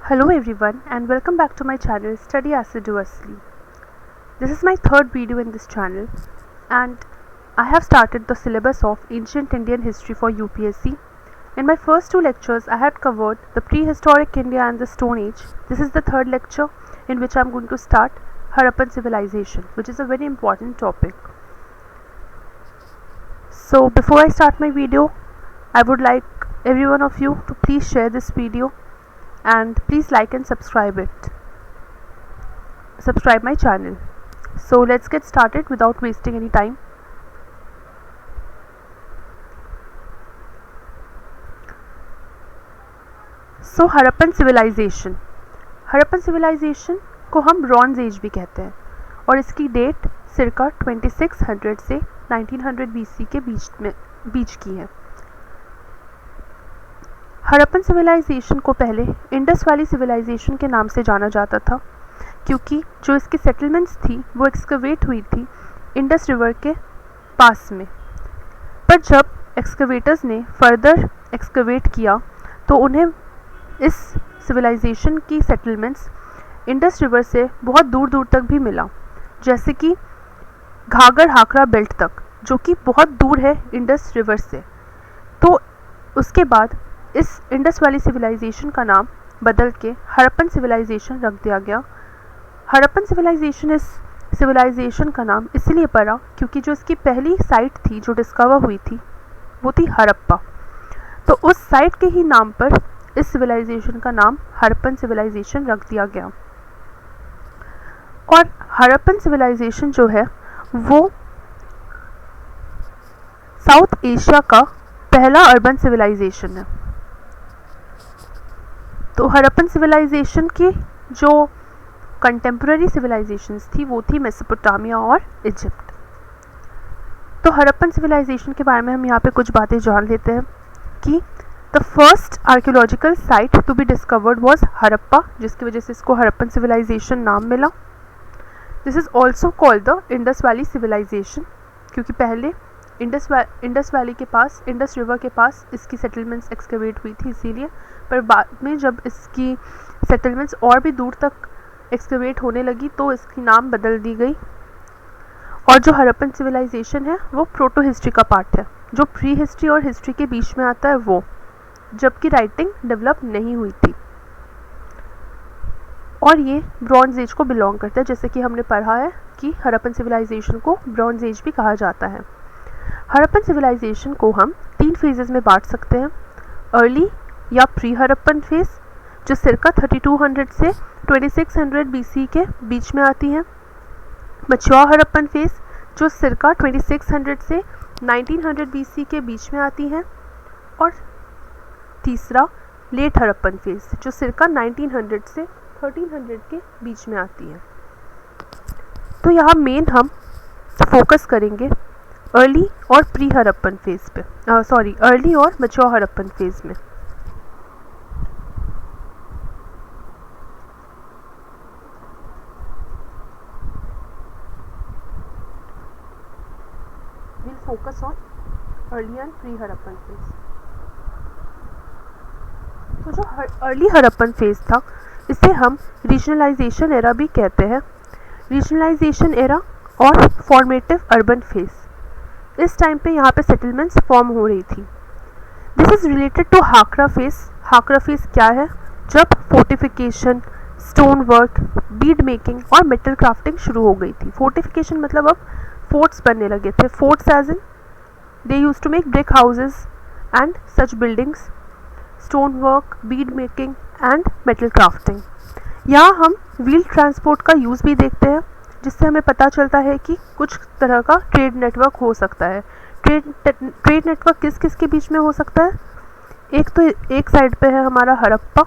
Hello everyone and welcome back to my channel Study Assiduously. This is my third video in this channel and I have started the syllabus of Ancient Indian History for UPSC. In my first two lectures I had covered the prehistoric India and the Stone Age. This is the third lecture in which I am going to start Harappan civilization, which is a very important topic. So before I start my video, I would like every one of you to please share this video and please like and subscribe my channel. So let's get started without wasting any time. So Harappan civilization को हम bronze age भी कहते हैं और इसकी date circa 2600 से 1900 BC के बीच की है। हड़प्पन सिविलाइजेशन को पहले इंडस वैली सिविलाइजेशन के नाम से जाना जाता था क्योंकि जो इसकी सेटलमेंट्स थी वो एक्सकवेट हुई थी इंडस रिवर के पास में। पर जब एक्सकवेटर्स ने फर्दर एक्सकवेट किया तो उन्हें इस सिविलाइजेशन की सेटलमेंट्स इंडस रिवर से बहुत दूर दूर तक भी मिला, जैसे कि घाघर हाकरा बेल्ट तक, जो कि बहुत दूर है इंडस रिवर से। तो उसके बाद इस इंडस वैली सिविलाइजेशन का नाम बदल के हड़प्पन सिविलाइजेशन रख दिया गया। हड़प्पन सिविलाइजेशन इस सिविलाइजेशन का नाम इसलिए पड़ा क्योंकि जो इसकी पहली साइट थी जो डिस्कवर हुई थी वो थी हड़प्पा। तो उस साइट के ही नाम पर इस सिविलाइजेशन का नाम हड़प्पन सिविलाइजेशन रख दिया गया। और हड़प्पन सिविलाइजेशन जो है वो साउथ एशिया का पहला अर्बन सिविलाइजेशन है। तो हड़प्पन सिविलाइजेशन की जो कंटेम्प्रेरी सिविलाइजेशंस थी वो थी मेसोपोटामिया और इजिप्ट। तो हड़प्पन सिविलाइजेशन के बारे में हम यहाँ पे कुछ बातें जान लेते हैं कि the first archaeological site to be discovered was Harappa, जिसकी वजह से इसको हड़प्पन सिविलाइजेशन नाम मिला। This is also called the Indus valley civilization क्योंकि पहले इंडस वैली के पास, इंडस रिवर के पास इसकी सेटलमेंट्स एक्सकवेट हुई थी इसीलिए। पर बाद में जब इसकी सेटलमेंट्स और भी दूर तक एक्सकवेट होने लगी तो इसकी नाम बदल दी गई। और जो हड़प्पन सिविलाइजेशन है वो प्रोटो हिस्ट्री का पार्ट है, जो प्री हिस्ट्री और हिस्ट्री के बीच में आता है वो, जबकि राइटिंग डेवलप नहीं हुई थी। और ये ब्रॉन्ज एज को बिलोंग करता है, जैसे कि हमने पढ़ा है कि हड़प्पन सिविलाइजेशन को ब्रॉन्ज एज भी कहा जाता है। हड़प्पन सिविलाइजेशन को हम 3 फेजेस में बांट सकते हैं। अर्ली या प्री हड़प्पन फेज जो circa 3200 से 2600 BC के बीच में आती है। मैच्योर हड़प्पन फेज जो circa 2600 से 1900 BC के बीच में आती है। और तीसरा लेट हड़प्पन फेज जो circa 1900 से 1300 के बीच में आती है। तो यहाँ मेन हम फोकस करेंगे अर्ली और प्री हड़प्पन फेज पे, अर्ली और मैच्योर हड़प्पन फेज में। we'll focus on early and pre Harappan phase. तो जो अर्ली हड़प्पन फेज था इसे हम रीजनलाइजेशन एरा भी कहते हैं। रीजनलाइजेशन एरा और फॉर्मेटिव अर्बन फेज, इस टाइम पे यहाँ पे सेटलमेंट्स फॉर्म हो रही थी। This is related to Hakra phase. Hakra phase क्या है? जब fortification, stone work, bead making और मेटल क्राफ्टिंग शुरू हो गई थी। फोर्टिफिकेशन मतलब अब फोर्ट्स बनने लगे थे। Forts as in they use to make brick houses and such buildings, stone work, bead making and metal crafting. यहाँ हम व्हील ट्रांसपोर्ट का यूज़ भी देखते हैं, जिससे हमें पता चलता है कि कुछ तरह का ट्रेड नेटवर्क हो सकता है। ट्रेड नेटवर्क किस किस के बीच में हो सकता है? एक साइड पे है हमारा हड़प्पा,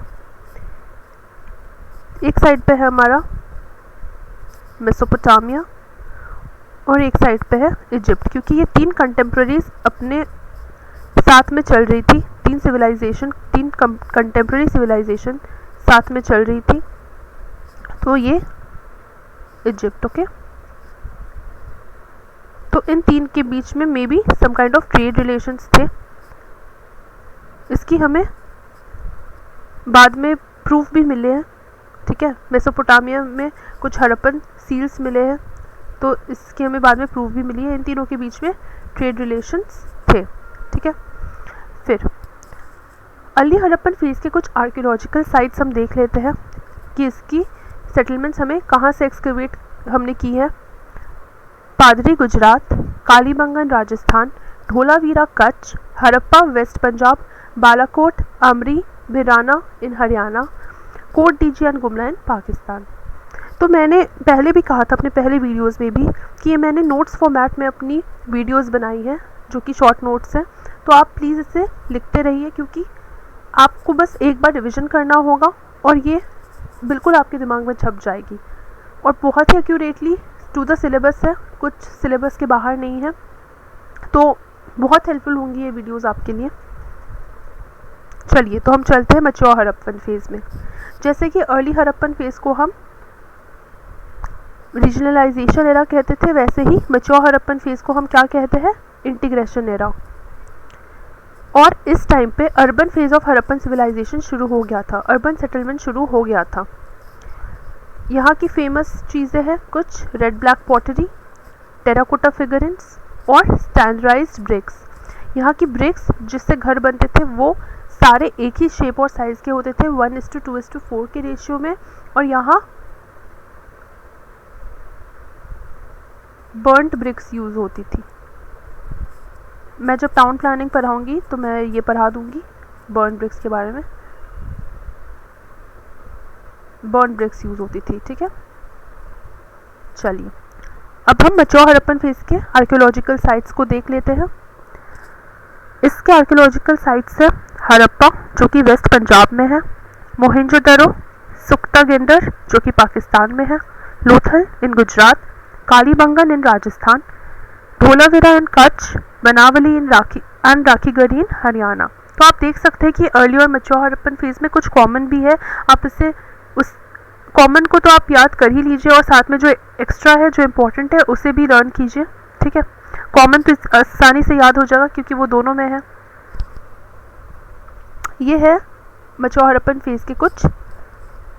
एक साइड पे है हमारा मेसोपोटामिया और एक साइड पे है इजिप्ट, क्योंकि ये 3 कंटेम्प्रेरीज अपने साथ में चल रही थी। 3 कंटेम्प्रेरी सिविलाइजेशन साथ में चल रही थी। तो ये इजिप्ट, ओके। तो इन 3 के बीच में may be some kind of trade relations थे। इसकी हमें बाद में प्रूफ भी मिले हैं, ठीक है। मेसोपोटामिया में कुछ हड़प्पन सील्स मिले हैं, तो इसकी हमें बाद में प्रूफ भी मिली है। इन तीनों के बीच में ट्रेड रिलेशंस थे, ठीक है। फिर अर्ली हड़प्पन फेज के कुछ आर्कियोलॉजिकल साइट्स हम देख लेते हैं कि इसकी सेटलमेंट्स हमें कहाँ से एक्सकवेट हमने की है। Padri Gujarat, Kalibangan Rajasthan, Dholavira Kutch, Harappa west Punjab, Balakot, Amri, Bhirrana in Haryana, Kot Diji and Gumla in Pakistan. तो मैंने पहले भी कहा था अपने पहले वीडियोस में भी कि ये मैंने नोट्स फॉर्मेट में अपनी वीडियोस बनाई हैं जो कि शॉर्ट नोट्स हैं, तो आप प्लीज़ इसे लिखते रहिए क्योंकि आपको बस एक बार रिविज़न करना होगा और ये बिल्कुल आपके दिमाग में छप जाएगी और बहुत ही एक्यूरेटली टू द सिलेबस है, कुछ सिलेबस के बाहर नहीं है, तो बहुत हेल्पफुल होंगी ये वीडियोस आपके लिए। चलिए तो हम चलते हैं मैच्योर हड़प्पन फेज़ में। जैसे कि अर्ली हड़प्पन फेज़ को हम रीजनलाइजेशन एरा कहते थे, वैसे ही मैच्योर हड़प्पन फेज़ को हम क्या कहते हैं, इंटीग्रेशन एरा। और इस टाइम पे urban phase of Harappan civilization शुरू हो गया था, अर्बन सेटलमेंट शुरू हो गया था। यहाँ की फेमस चीज़ें हैं कुछ रेड ब्लैक पॉटरी, टेराकोटा फिगरिन्स और स्टैंडर्डाइज्ड ब्रिक्स। यहाँ की ब्रिक्स जिससे घर बनते थे वो सारे एक ही शेप और साइज़ के होते थे, 1:2:4 के रेशियो में। और यहाँ बर्न्ड ब्रिक्स यूज़ होती थी। मैं जब टाउन प्लानिंग पढ़ाऊँगी तो मैं ये पढ़ा दूँगी बर्न ब्रिक्स के बारे में। बर्न ब्रिक्स यूज़ होती थी, ठीक है। चलिए अब हम मैच्योर हड़प्पन फेज के आर्कियोलॉजिकल साइट्स को देख लेते हैं। इसके आर्कियोलॉजिकल साइट्स है हड़प्पा जो कि वेस्ट पंजाब में है, मोहनजोदड़ो, सुख्तागेंडर जो कि पाकिस्तान में है, लोथल इन गुजरात, कालीबंगन इन राजस्थान, धोलावीरा इन कच्छ, बनावली इन राखीगढ़ी इन हरियाणा। तो आप देख सकते हैं कि अर्ली और मैच्योर हड़प्पन फेज में कुछ कॉमन भी है। आप इसे उस कॉमन को तो आप याद कर ही लीजिए और साथ में जो एक्स्ट्रा है जो इम्पोर्टेंट है उसे भी लर्न कीजिए, ठीक है। कॉमन तो आसानी से याद हो जाएगा क्योंकि वो दोनों में है। ये है मैच्योर हड़प्पन फेज के कुछ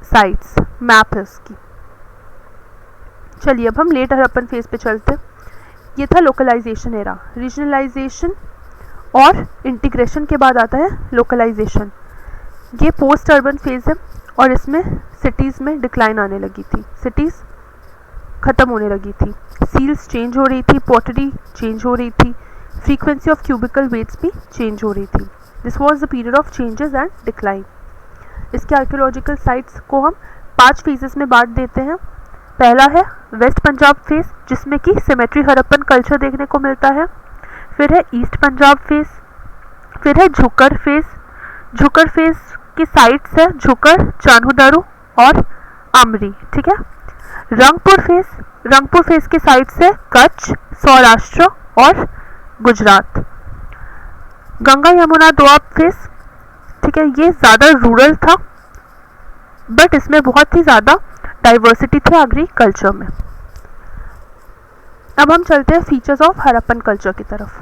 साइट्स, मैप है उसकी। चलिए अब हम लेट हड़प्पन फेज पे चलते हैं। ये था लोकलाइजेशन एरा, रीजनलाइजेशन और इंटीग्रेशन के बाद आता है लोकलाइजेशन। ये पोस्ट अर्बन फेज है और इसमें सिटीज़ में डिक्लाइन आने लगी थी, सिटीज़ ख़त्म होने लगी थी, सील्स चेंज हो रही थी, पॉटरी चेंज हो रही थी, फ्रीक्वेंसी ऑफ क्यूबिकल वेट्स भी चेंज हो रही थी। This was the period of changes and decline. इसके आर्कियोलॉजिकल साइट्स को हम 5 फेजेस में बांट देते हैं। पहला है वेस्ट पंजाब फेज जिसमें कि सिमेट्री हड़प्पन कल्चर देखने को मिलता है। फिर है ईस्ट पंजाब फेज, फिर है झुकर फेज। झुकर फेज की साइट्स है झुकर, चान्होदारो और अमरी, ठीक है। रंगपुर फेज की साइट्स है कच्छ, सौराष्ट्र और गुजरात। गंगा यमुना दोआब फेज, ठीक है, ये ज़्यादा रूरल था बट इसमें बहुत ही ज़्यादा डाइवर्सिटी थी एग्रीकल्चर में। अब हम चलते हैं फीचर्स ऑफ हड़प्पन कल्चर की तरफ।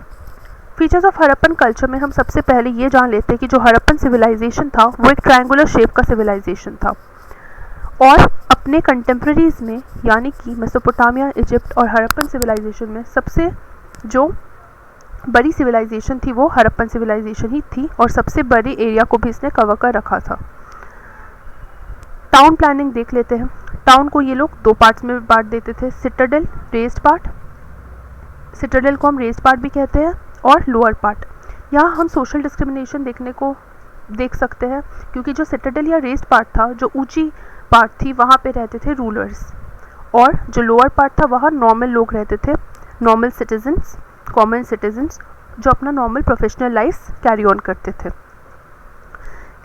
फीचर्स ऑफ हड़प्पन कल्चर में हम सबसे पहले ये जान लेते हैं कि जो हड़प्पन सिविलाइजेशन था वो एक ट्रायंगुलर शेप का सिविलाइजेशन था और अपने कंटेम्प्रेरीज में यानी कि मेसोपोटामिया, इजिप्ट और हड़प्पन सिविलाइजेशन में सबसे जो बड़ी सिविलाइजेशन थी वो हड़प्पन सिविलाइजेशन ही थी और सबसे बड़ी एरिया को भी इसने कवर कर रखा था। टाउन प्लानिंग देख लेते हैं। टाउन को ये लोग 2 पार्ट्स में बांट देते थे, सिटाडेल, रेस्ड पार्ट। सिटाडेल को हम रेस्ड पार्ट भी कहते हैं और लोअर पार्ट। यहाँ हम सोशल डिस्क्रिमिनेशन देखने को देख सकते हैं क्योंकि जो सिटाडेल या रेस्ड पार्ट था, जो ऊंची पार्ट थी, वहाँ पे रहते थे रूलर्स और जो लोअर पार्ट था वहाँ नॉर्मल लोग रहते थे, नॉर्मल सिटीजन्स, कॉमन सिटीजन्स जो अपना normal professional life carry on करते थे।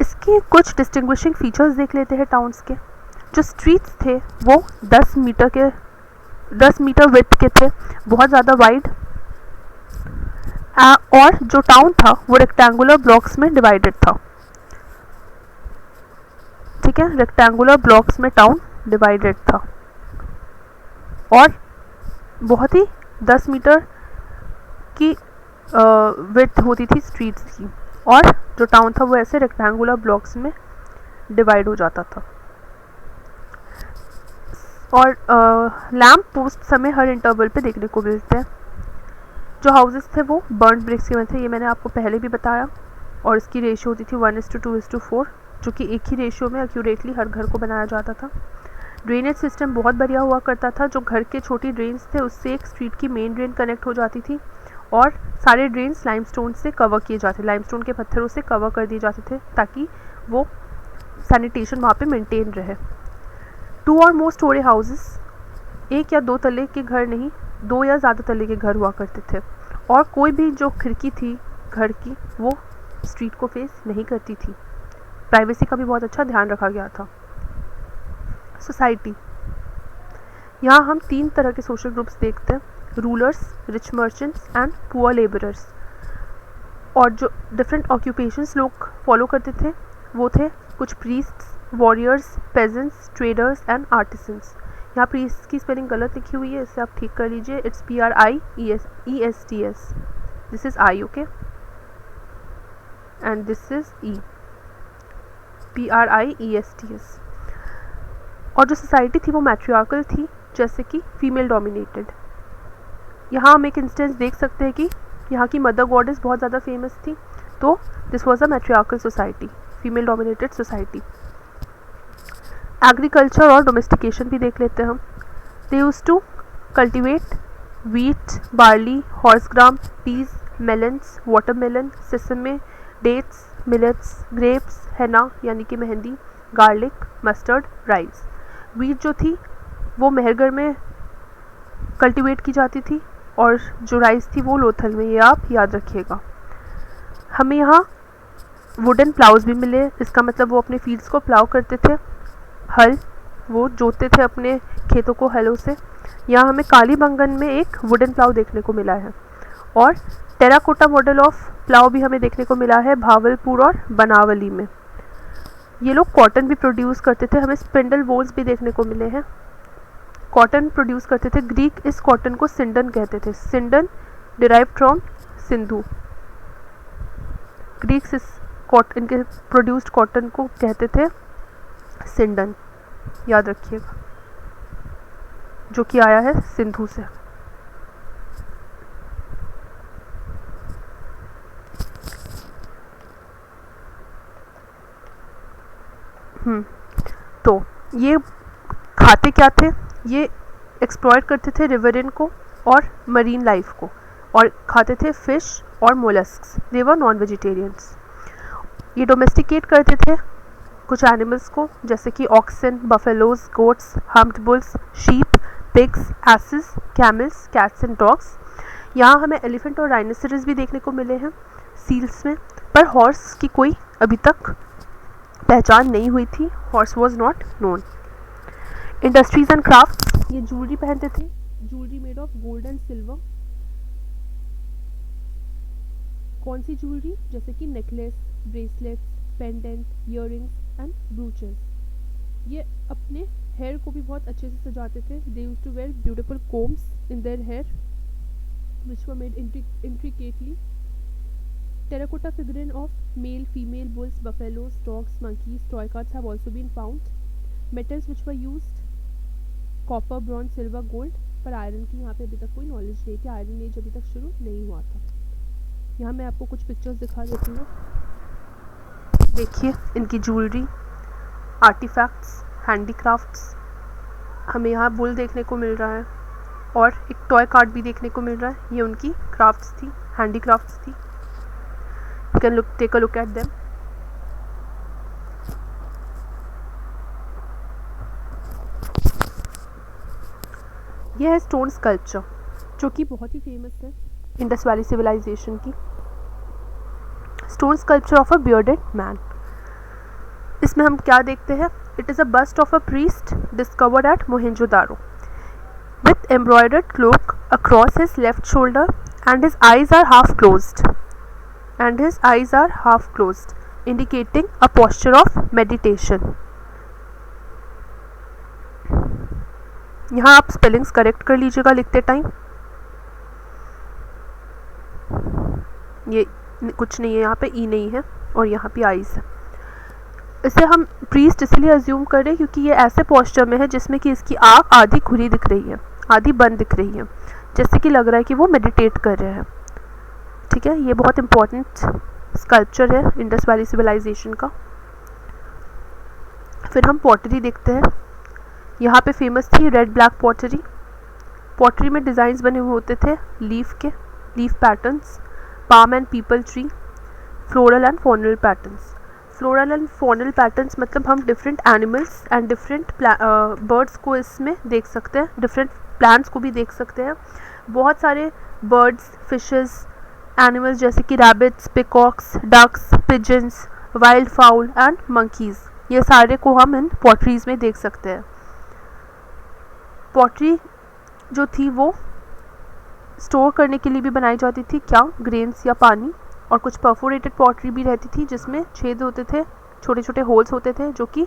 इसके कुछ डिस्टिंग्विशिंग फीचर्स देख लेते हैं टाउन्स के। जो स्ट्रीट्स थे वो 10 मीटर विड्थ के थे, बहुत ज़्यादा वाइड, और जो टाउन था वो रेक्टेंगुलर ब्लॉक्स में डिवाइडेड था, ठीक है। रेक्टेंगुलर ब्लॉक्स में टाउन डिवाइडेड था और बहुत ही 10 मीटर की विड्थ होती थी स्ट्रीट्स की और जो टाउन था वो ऐसे रेक्टेंगुलर ब्लॉक्स में डिवाइड हो जाता था। और लैम्प पोस्ट समय हर इंटरवल पे देखने को मिलते हैं। जो हाउसेस थे वो बर्न ब्रिक्स के बने थे, ये मैंने आपको पहले भी बताया, और इसकी रेशियो होती थी 1:2:4, जो कि एक ही रेशियो में एक्यूरेटली हर घर को बनाया जाता था। ड्रेनेज सिस्टम बहुत बढ़िया हुआ करता था। जो घर के छोटी ड्रेन्स थे उससे एक स्ट्रीट की मेन ड्रेन कनेक्ट हो जाती थी, और सारे ड्रेन्स लाइमस्टोन से कवर किए जाते, लाइमस्टोन के पत्थरों से कवर कर दिए जाते थे ताकि वो सैनिटेशन वहाँ पे मेंटेन रहे। 2 और मोर स्टोरी हाउसेस, एक या 2 तले के घर नहीं, 2 या ज़्यादा तले के घर हुआ करते थे, और कोई भी जो खिड़की थी घर की वो स्ट्रीट को फेस नहीं करती थी। प्राइवेसी का भी बहुत अच्छा ध्यान रखा गया था। सोसाइटी, यहाँ हम 3 तरह के सोशल ग्रुप्स देखते हैं, rulers, rich merchants and poor labourers. और जो डिफरेंट ऑक्यूपेशंस लोग फॉलो करते थे वो थे कुछ priests, warriors, pageants, traders and artisans. यहाँ प्रीस्ट की स्पेलिंग गलत लिखी हुई है, इसे आप ठीक कर लीजिए। It's PRIESTS, this is I, okay, and this is E, PRIESTS। और जो सोसाइटी थी वो मैट्रियार्कल थी, जैसे कि फीमेल डोमिनेटेड। यहाँ हम एक इंस्टेंस देख सकते हैं कि यहाँ की मदर गॉडेस बहुत ज़्यादा फेमस थी, तो this was a matriarchal society, female dominated society. Agriculture और डोमेस्टिकेशन भी देख लेते हैं हम। They used to cultivate wheat, barley, horse gram, peas, melons, watermelon, sesame, dates, millets, grapes, henna यानी कि मेहंदी, गार्लिक, मस्टर्ड, राइस। वीट जो थी वो मेहरगढ़ में कल्टीवेट की जाती थी, और जो राइस थी वो लोथल में, ये आप याद रखिएगा। हमें यहाँ वुडन प्लाउज भी मिले, इसका मतलब वो अपने फील्ड्स को प्लाउ करते थे। हल, वो जोतते थे अपने खेतों को हलों से। यहाँ हमें कालीबंगन में एक वुडन प्लाउ देखने को मिला है, और टेराकोटा मॉडल ऑफ प्लाउ भी हमें देखने को मिला है भावलपुर और बनावली में। ये लोग कॉटन भी प्रोड्यूस करते थे, हमें स्पिंडल वोल्स भी देखने को मिले हैं। कॉटन प्रोड्यूस करते थे। ग्रीक इस कॉटन को सिंडन कहते थे। सिंडन डिराइव फ्रॉम सिंधु। ग्रीक्स इस इनके प्रोड्यूस्ड कॉटन को कहते थे सिंडन, याद रखिएगा, जो कि आया है सिंधु से। तो ये खाते क्या थे? ये एक्सप्लॉइट करते थे रिवरिन को और मरीन लाइफ को, और खाते थे फिश और molluscs. They were non vegetarians. ये डोमेस्टिकेट करते थे कुछ एनिमल्स को, जैसे कि oxen, buffaloes, goats, humped bulls, sheep, pigs, asses, camels, cats and dogs. यहाँ हमें एलिफेंट और राइनोसेरस भी देखने को मिले हैं सील्स में, पर हॉर्स की कोई अभी तक पहचान नहीं हुई थी। Horse was not known. Industries and craft, ये ज्वेलरी पहनते थे, jewellery made of gold and silver. कौन सी ज्वेलरी? जैसे कि necklace, bracelets, pendant, earrings and brooches. ये अपने हेयर को भी बहुत अच्छे से सजाते थे। They used to wear beautiful combs in their hair which were made intricately. Terracotta figurine of male, female, bulls, buffaloes, dogs, monkeys, toy cards have also been found. Metals which were used, copper, bronze, silver, gold. पर iron की यहाँ पे अभी तक कोई knowledge नहीं थी, iron age अभी तक शुरू नहीं हुआ था। यहाँ मैं आपको कुछ पिक्चर्स दिखा देती हूँ। देखिए इनकी ज्वेलरी, आर्टिफैक्ट्स, हैंडीक्राफ्ट्स। हमें यहाँ बुल देखने को मिल रहा है, और एक टॉय कार्ड भी देखने को मिल रहा है। ये उनकी क्राफ्ट्स थी, हैंडीक्राफ्ट्स थी। You can take a look at them. यह है स्टोन स्कल्पचर, जो कि बहुत ही फेमस है इंडस वैली सिविलाइजेशन की। Stone sculpture of a bearded man. इसमें हम क्या देखते हैं? It is a bust of a priest discovered at Mohenjodaro with embroidered cloak across his left shoulder, and his eyes are half closed, indicating a posture of meditation. यहाँ आप spellings correct कर लीजिएगा लिखते टाइम। ये कुछ नहीं है, यहाँ पे ई नहीं है, और यहाँ पे आईज है। इसे हम प्रीस्ट इसलिए अज्यूम करें क्योंकि ये ऐसे पोस्चर में है जिसमें कि इसकी आँख आधी खुली दिख रही है, आधी बंद दिख रही है, जैसे कि लग रहा है कि वो मेडिटेट कर रहे हैं। ठीक है, ये बहुत इंपॉर्टेंट स्कल्पचर है इंडस वैली सिविलाइजेशन का। फिर हम पॉटरी देखते हैं। यहाँ पे फेमस थी रेड ब्लैक पॉटरी। पॉटरी में डिज़ाइंस बने हुए होते थे leaf patterns, palm and people tree, floral and faunal patterns. Floral and faunal patterns मतलब हम different animals and different birds को इसमें देख सकते हैं, डिफरेंट प्लांट्स को भी देख सकते हैं। बहुत सारे बर्ड्स, फिशेस, एनिमल्स जैसे कि rabbits, peacocks, ducks, pigeons, wild fowl and monkeys, ये सारे को हम इन पॉटरीज में देख सकते हैं। पॉटरी जो थी वो स्टोर करने के लिए भी बनाई जाती थी, क्या ग्रेन्स या पानी, और कुछ परफोरेटेड पॉटरी भी रहती थी जिसमें छेद होते थे, छोटे छोटे होल्स होते थे जो कि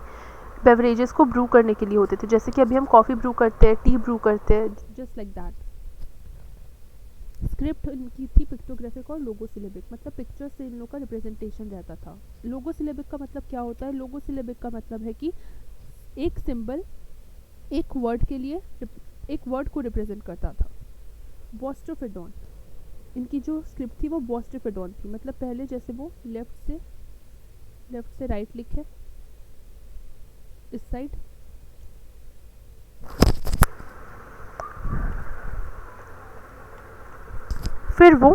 बेवरेजेस को ब्रू करने के लिए होते थे, जैसे कि अभी हम कॉफ़ी ब्रू करते हैं, टी ब्रू करते हैं, जस्ट लाइक दैट। स्क्रिप्ट इनकी थी पिक्टोग्राफिक और लोगोसिलेबिक, मतलब पिक्चर से इन लोगों का रिप्रेजेंटेशन रहता था। लोगोसिलेबिक का मतलब क्या होता है? लोगोसिलेबिक का मतलब है कि एक सिंबल एक वर्ड के लिए एक वर्ड को रिप्रेजेंट करता था। बोस्टोफेडोन, इनकी जो स्क्रिप्ट थी वो बोस्टोफेडोन थी, मतलब पहले जैसे वो लेफ्ट से राइट लिखे इस साइड, फिर वो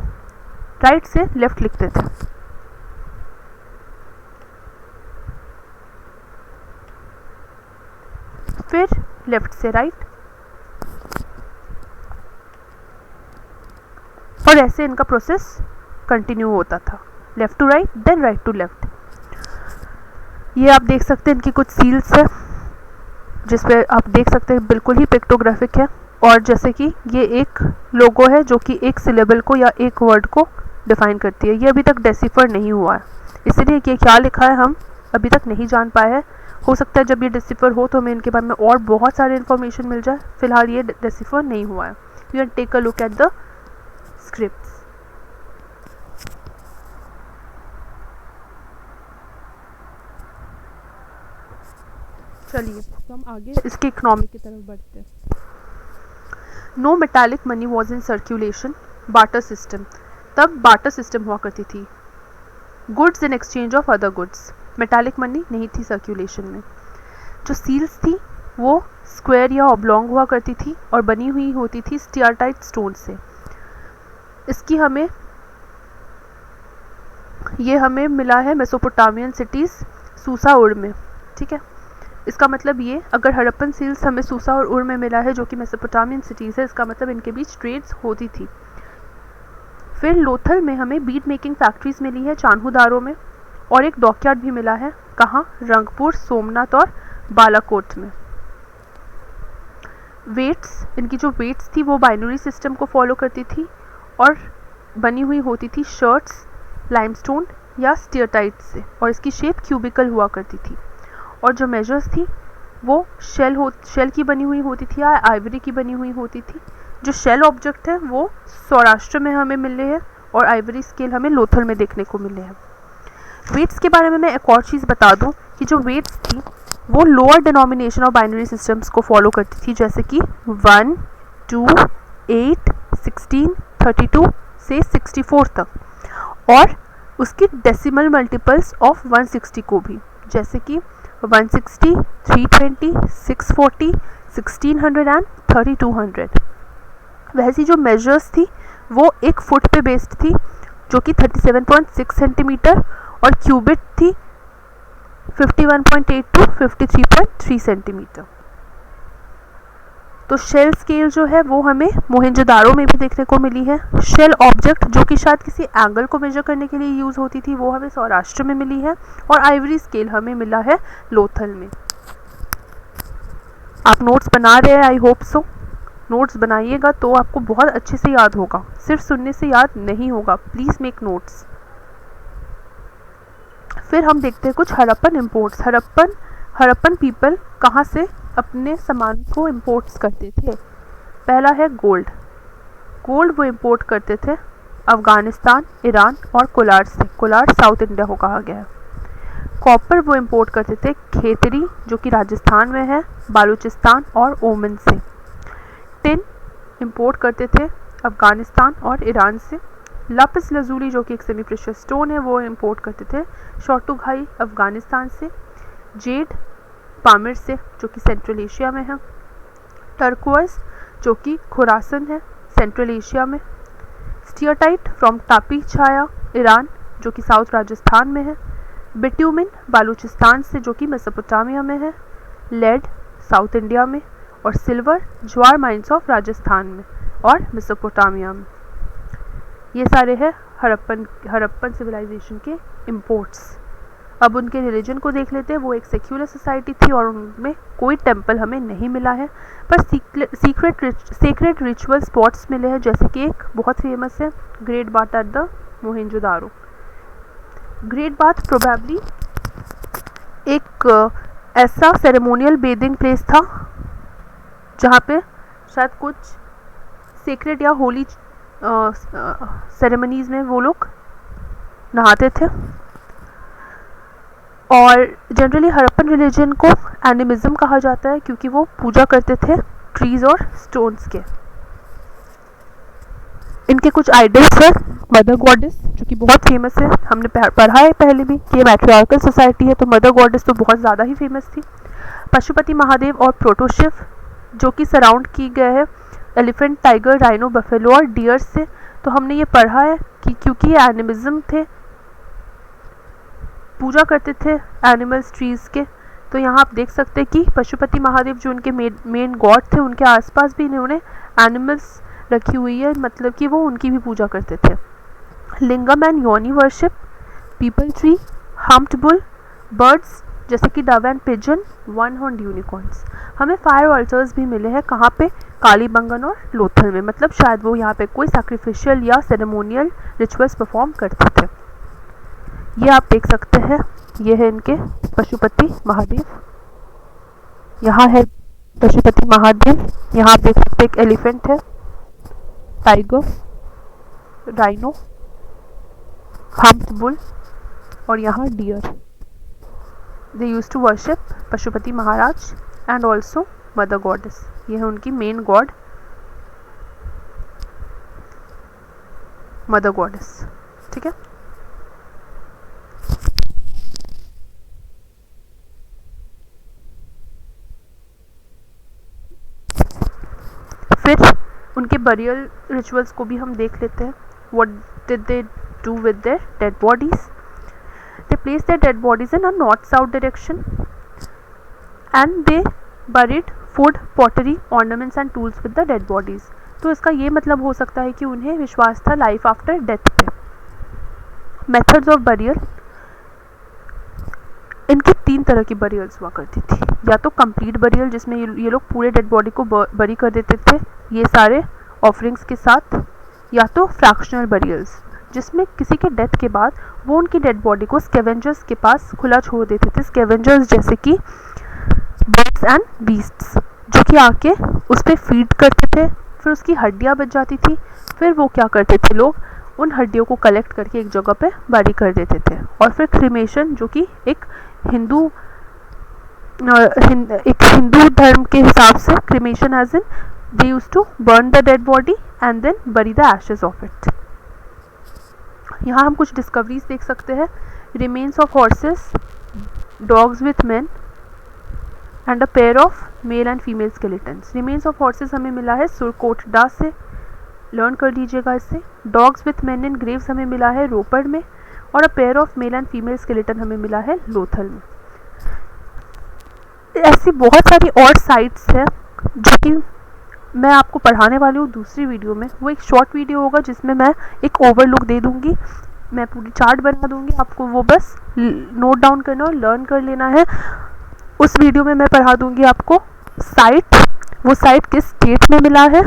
राइट से लेफ्ट लिखते थे। फिर लेफ्ट से राइट, और ऐसे इनका प्रोसेस कंटिन्यू होता था, left to right then right to left. ये आप देख सकते हैं इनकी कुछ सील्स है जिसपे आप देख सकते हैं बिल्कुल ही पिक्टोग्राफिक है, और जैसे कि ये एक लोगो है जो कि एक सिलेबल को या एक वर्ड को डिफाइन करती है। ये अभी तक डेसिफर नहीं हुआ है, इसलिए ये क्या लिखा है हम अभी तक नहीं जान पाए हैं। हो सकता है जब ये डेसिफर हो तो हमें इनके बारे में और बहुत सारे इन्फॉर्मेशन मिल जाए, फिलहाल ये डेसिफर नहीं हुआ है। You can take a look at the scripts. चलिए तो हम आगे इसके इकोनॉमी की तरफ बढ़ते हैं। No metallic money was in circulation, barter system, तब बार्टर सिस्टम हुआ करती थी, goods in exchange of other goods. Metallic money नहीं थी सर्कुलेशन में। जो सील्स थी वो स्क्वायर या ऑब्लॉन्ग हुआ करती थी और बनी हुई होती थी स्टियाटाइट स्टोन से। इसकी ये हमें मिला है मेसोपोटामियन सिटीज़ सूसा उर में। ठीक है, इसका मतलब ये, अगर हड़प्पन सील्स हमें सूसा और उर में मिला है जो कि मेसोपोटामियन सिटीज़ है, इसका मतलब इनके बीच ट्रेड्स होती थी। फिर लोथल में हमें बीड मेकिंग फैक्ट्रीज मिली है चान्हूदारो में, और एक डॉकयार्ड भी मिला है, कहाँ? रंगपुर, सोमनाथ और बालाकोट में। वेट्स, इनकी जो वेट्स थी वो बाइनरी सिस्टम को फॉलो करती थी और बनी हुई होती थी शर्ट्स लाइमस्टोन या स्टियरटाइट से, और इसकी शेप क्यूबिकल हुआ करती थी। और जो मेजर्स थी वो शेल की बनी हुई होती थी या आइवरी की बनी हुई होती थी। जो शेल ऑब्जेक्ट है वो सौराष्ट्र में हमें मिले हैं और आइवरी स्केल हमें लोथल में देखने को मिले हैं। वेट्स के बारे में मैं एक और चीज़ बता दूं कि जो वेट्स थी वो lower denomination of binary systems को फॉलो करती थी, जैसे कि 1, 2, 8, 16, 32 से 64 तक, और उसकी डेसिमल मल्टीपल्स ऑफ 160 को भी, जैसे कि 160, 320, 640, 1600 एंड 3200। वैसी जो मेजर्स थी वो एक फुट पे बेस्ड थी जो कि 37.6 सेंटीमीटर, और क्यूबिट थी 51.8 टू 53.3 सेंटीमीटर। तो शेल स्केल जो है वो हमें मोहेंजोदारो में भी देखने को मिली है। शेल ऑब्जेक्ट जो कि शायद किसी एंगल को मेजर करने के लिए यूज़ होती थी वो हमें सौराष्ट्र में मिली है, और आइवरी स्केल हमें मिला है लोथल में। आप नोट्स बना रहे हैं, आई होप सो। नोट्स बनाइएगा तो आपको बहुत अच्छे से याद होगा, सिर्फ सुनने से याद नहीं होगा। Please make notes. फिर हम देखते हैं कुछ हड़प्पन इम्पोर्ट्स। हड़प्पन पीपल कहाँ से अपने सामान को इम्पोर्ट्स करते थे? पहला है गोल्ड। गोल्ड वो इम्पोर्ट करते थे अफ़गानिस्तान, ईरान और कोलार से। कोलार साउथ इंडिया को कहा गया है। कॉपर वो इंपोर्ट करते थे खेतरी जो कि राजस्थान में है, बालूचिस्तान और ओमान से। टिन इंपोर्ट करते थे अफ़गानिस्तान और ईरान से। लापिस लजूली जो कि एक सेमी प्रेशियस स्टोन है वो इंपोर्ट करते थे शॉटुघाई अफ़गानिस्तान से। जेड पामिर से जो कि सेंट्रल एशिया में है। टर्कोइज जो कि खुरासन है सेंट्रल एशिया में। स्टियरटाइट फ्रॉम टापी छाया ईरान जो कि साउथ राजस्थान में है। बिट्यूमिन बालूचिस्तान से जो कि मेसोपोटामिया में है। लेड साउथ इंडिया में। और सिल्वर ज्वार माइंस राजस्थान में और मेसोपोटामिया में। ये सारे हैं हड़प्पन सिविलाइजेशन के इंपोर्ट्स। अब उनके रिलीजन को देख लेते हैं। वो एक सेक्युलर सोसाइटी थी और उनमें कोई टेम्पल हमें नहीं मिला है, पर सीक्रेट रिचुअल स्पॉट्स मिले हैं, जैसे कि एक बहुत फेमस है great bath at the Mohenjo-daro. Great bath probably एक ऐसा सेरेमोनियल बेदिंग प्लेस था जहाँ पे शायद कुछ सीक्रेट या होली सेरेमनीज में वो लोग नहाते थे। और जनरली हड़प्पन रिलीजन को एनिमिज्म कहा जाता है क्योंकि वो पूजा करते थे ट्रीज और स्टोन्स के। इनके कुछ आइडल्स है मदर गॉडेस जो कि बहुत फेमस है, हमने पढ़ा है पहले भी कि ये मैट्रियार्कल सोसाइटी है, तो मदर गॉडेस तो बहुत ज़्यादा ही फेमस थी। पशुपति महादेव और प्रोटोशिव जो कि सराउंड की गए हैं एलिफेंट, टाइगर, राइनो, बफेलो और डियर से। तो हमने ये पढ़ा है कि क्योंकि ये एनिमिज्म थे, पूजा करते थे एनिमल्स ट्रीज के, तो यहाँ आप देख सकते हैं कि पशुपति महादेव जो उनके मेन गॉड थे, उनके आसपास भी इन्होंने एनिमल्स रखी हुई है, मतलब कि वो उनकी भी पूजा करते थे। लिंगम एंड योनी worship, people tree, humped bull, birds जैसे कि Dove and pigeon, one horned unicorns. हमें फायर ऑल्टर्स भी मिले हैं, कहाँ पे? कालीबंगन और लोथल में, मतलब शायद वो यहाँ पे कोई सैक्रिफिशियल या सेरेमोनियल रिचुअल्स परफॉर्म करते थे। ये आप देख सकते हैं, ये है इनके पशुपति महादेव। यहाँ है पशुपति महादेव, यहाँ आप देख सकते हैं एक एलिफेंट है, टाइगर, राइनो, हम्प्ड बुल और यहाँ deer. They use to worship Pashupati Maharaj and also mother goddess. ये है उनकी मेन गॉड मदर गॉडेस। ठीक है, फिर उनके बरियल रिचुअल्स को भी हम देख लेते हैं। What did they do with their dead bodies? They place their dead bodies in a north south direction and they buried food, pottery, ornaments and tools with the dead bodies. तो इसका ये मतलब हो सकता है कि उन्हें विश्वास था लाइफ आफ्टर डेथ पे। मेथड्स ऑफ बरियल, इनकी 3 तरह की बरियल्स हुआ करती थी। या तो कंप्लीट बरियल जिसमें ये लोग पूरे डेड बॉडी को बरी कर देते थे ये सारे ऑफरिंग्स के साथ, या तो फ्रैक्शनल बरियल्स जिसमें किसी के डेथ के बाद वो उनकी डेड बॉडी को स्कैवेंजर्स के पास खुला छोड़ देते थे। स्कैवेंजर्स जैसे कि बर्ड्स एंड बीस्ट्स जो कि आके उस पर फीड करते थे, फिर उसकी हड्डियाँ बच जाती थी, फिर वो क्या करते थे लोग उन हड्डियों को कलेक्ट करके एक जगह पे बरी कर देते थे। और फिर क्रिमेशन जो कि एक हिंदू धर्म के हिसाब से cremation as in they use to burn the dead body and then bury the ashes of it. यहाँ हम कुछ डिस्कवरीज देख सकते हैं। Remains of horses, dogs with man and a pair of male and female skeletons. Remains of horses हमें मिला है सुरकोटडा से, लर्न कर लीजिएगा इससे। Dogs with man in graves हमें मिला है रोपड़ में, और a pair of male and female skeleton हमें मिला है लोथल में। ऐसी बहुत सारी और साइट्स है जो कि मैं आपको पढ़ाने वाली हूँ दूसरी वीडियो में। वो एक शॉर्ट वीडियो होगा जिसमें मैं एक ओवरलुक दे दूँगी, मैं पूरी चार्ट बना दूँगी, आपको वो बस नोट डाउन करना और लर्न कर लेना है। उस वीडियो में मैं पढ़ा दूँगी आपको साइट, वो साइट किस स्टेट में मिला है,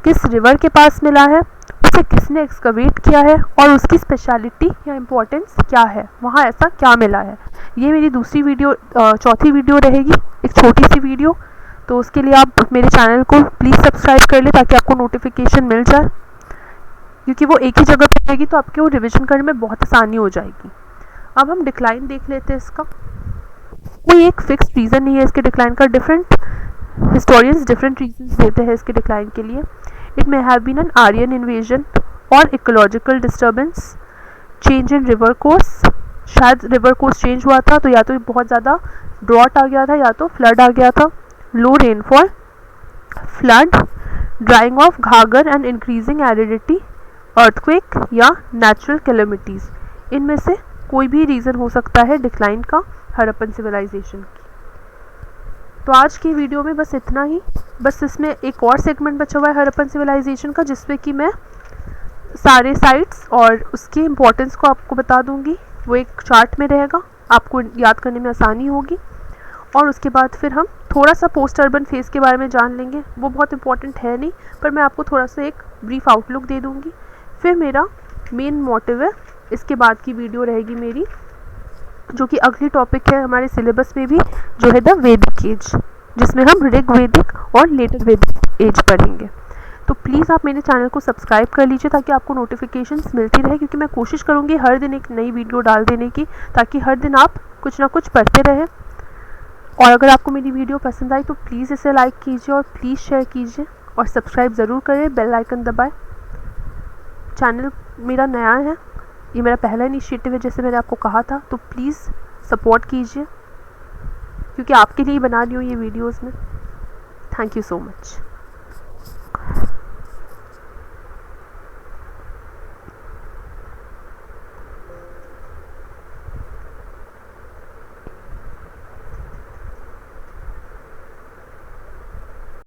किस रिवर के पास मिला है, उसे किसने एक्सकवेट किया है और उसकी स्पेशलिटी या इम्पोर्टेंस क्या है, वहाँ ऐसा क्या मिला है। ये मेरी दूसरी वीडियो, चौथी वीडियो रहेगी, एक छोटी सी वीडियो। तो उसके लिए आप मेरे चैनल को प्लीज़ सब्सक्राइब कर लें ताकि आपको नोटिफिकेशन मिल जाए, क्योंकि वो एक ही जगह पर रहेगी तो आपके वो रिविजन करने में बहुत आसानी हो जाएगी। अब हम डिक्लाइन देख लेते हैं इसका। कोई एक फिक्स रीज़न नहीं है इसके डिक्लाइन का, डिफरेंट हिस्टोरियंस डिफरेंट रीजंस देते हैं इसके डिक्लाइन के लिए। It may have been an Aryan invasion और ecological disturbance, change in river course, शायद रिवर कोर्स चेंज हुआ था, तो या तो बहुत ज़्यादा ड्रॉट आ गया था या तो फ्लड आ गया था, low rainfall, flood, drying of Ghaggar and increasing aridity, earthquake या नेचुरल कैलेमिटीज़। इनमें से कोई भी रीज़न हो सकता है डिक्लाइन का हड़प्पन सिविलाइजेशन की। तो आज की वीडियो में बस इतना ही। बस इसमें एक और सेगमेंट बचा हुआ है हड़प्पन सिविलाइजेशन का, जिसमें कि मैं सारे साइट्स और उसकी इम्पोर्टेंस को आपको बता दूंगी। वो एक चार्ट में रहेगा, आपको याद करने में आसानी होगी। और उसके बाद फिर हम थोड़ा सा पोस्ट अर्बन फेज़ के बारे में जान लेंगे। वो बहुत इंपॉर्टेंट है नहीं, पर मैं आपको थोड़ा सा एक ब्रीफ आउटलुक दे दूंगी। फिर मेरा मेन मोटिव है, इसके बाद की वीडियो रहेगी मेरी, जो कि अगली टॉपिक है हमारे सिलेबस में भी, जो है द वैदिक एज, जिसमें हम ऋग वैदिक और लेटर वैदिक एज पढ़ेंगे। तो प्लीज़ आप मेरे चैनल को सब्सक्राइब कर लीजिए ताकि आपको नोटिफिकेशंस मिलती रहे, क्योंकि मैं कोशिश करूँगी हर दिन एक नई वीडियो डाल देने की, ताकि हर दिन आप कुछ ना कुछ पढ़ते रहें। और अगर आपको मेरी वीडियो पसंद आई तो प्लीज़ इसे लाइक कीजिए और प्लीज़ शेयर कीजिए और सब्सक्राइब ज़रूर करें, बेल आइकन दबाएं। चैनल मेरा नया है, ये मेरा पहला इनिशिएटिव है जैसे मैंने आपको कहा था, तो प्लीज़ सपोर्ट कीजिए, क्योंकि आपके लिए ही बना रही हूँ ये वीडियोज़ में। Thank you so much.